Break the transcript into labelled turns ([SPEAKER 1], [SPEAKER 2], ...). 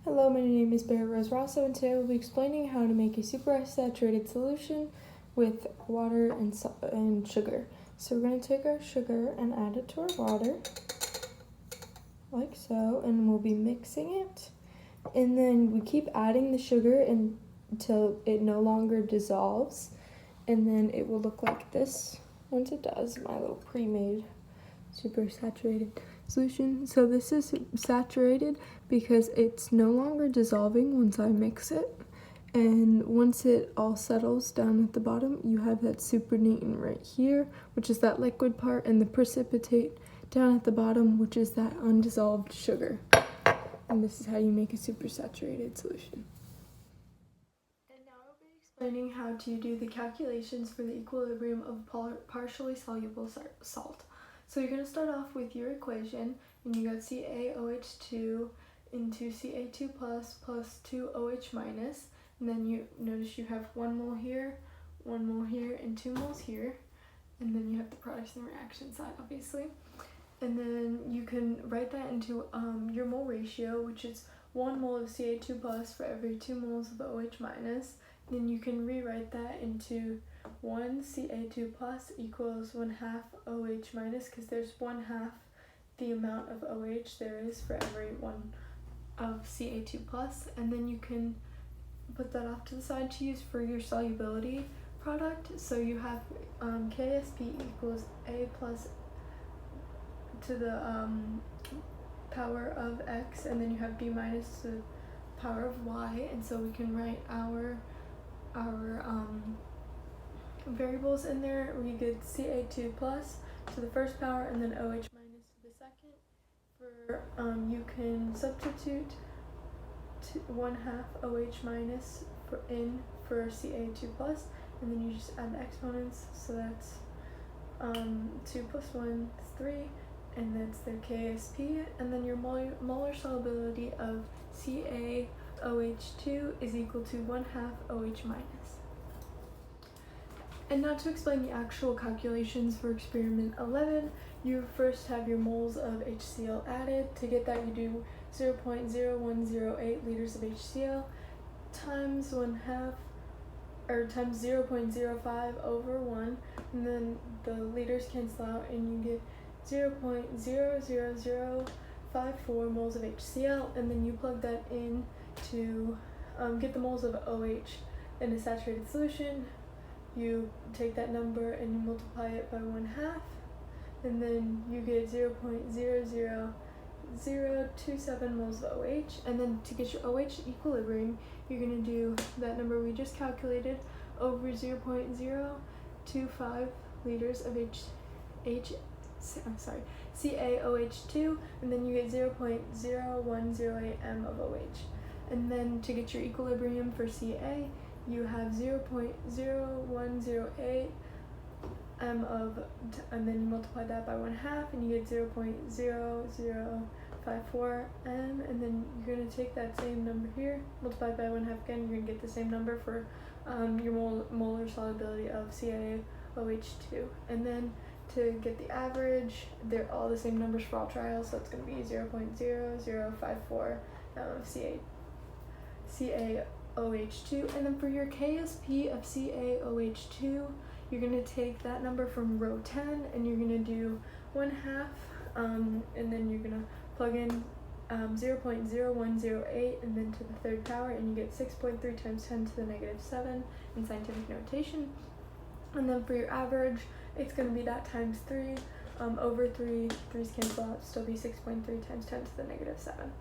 [SPEAKER 1] Hello, my name is Bear Rose Rosso, and today we'll be explaining how to make a supersaturated solution with water and sugar. So we're going to take our sugar and add it to our water, like so, and we'll be mixing it. And then we keep adding the sugar until it no longer dissolves, and then it will look like this once it does. My little pre-made supersaturated solution. So this is saturated because it's no longer dissolving once I mix it, and once it all settles down at the bottom, you have that supernatant right here, which is that liquid part, and the precipitate down at the bottom, which is that undissolved sugar. And this is how you make a supersaturated solution. And now I'll be explaining how to do the calculations for the equilibrium of partially soluble salt. So you're going to start off with your equation, and you got CaOH2 into Ca2 plus 2OH minus, and then you notice you have 1 mole here, 1 mole here, and 2 moles here, and then you have the products and the reaction side, obviously. And then you can write that into your mole ratio, which is 1 mole of Ca2 plus for every 2 moles of OH minus. Then you can rewrite that into 1 Ca2 plus equals 1/2 OH minus, because there's 1/2 the amount of OH there is for every 1 of Ca2 plus. And then you can put that off to the side to use for your solubility product. So you have KSP equals A plus to the power of X, and then you have B minus to the power of Y. And so we can write our variables in there. We get Ca2 plus to the first power, and then OH minus to the second. For you can substitute 1/2 OH minus for Ca2 plus, and then you just add the exponents. So that's 2 plus 1 is 3, and that's their KSP. And then your molar solubility of CaOH2 is equal to 1/2 OH minus. And now to explain the actual calculations for experiment 11, you first have your moles of HCl added. To get that, you do 0.0108 liters of HCl times 1/2, or times 0.05 over 1, and then the liters cancel out, and you get 0.00054 moles of HCl, and then you plug that in to get the moles of OH in a saturated solution. You take that number and you multiply it by 1/2, and then you get 0.00027 moles of OH. And then to get your OH equilibrium, you're going to do that number we just calculated over 0.025 liters of CaOH2, and then you get 0.0108 m of OH. And then to get your equilibrium for Ca, you have 0.0108 m of, and then you multiply that by 1/2, and you get 0.0054 m, and then you're going to take that same number here, multiply by 1/2 again, you're going to get the same number for your molar solubility of CaOH2. And then to get the average, they're all the same numbers for all trials, so it's going to be 0.0054 of CaOH2. And then for your KSP of CaOH2, you're going to take that number from row 10, and you're going to do 1/2, and then you're going to plug in 0.0108 and then to the third power, and you get 6.3 times 10 to the negative 7 in scientific notation. And then for your average, it's going to be that times 3 over 3, 3's cancel out, still be 6.3 times 10 to the negative 7.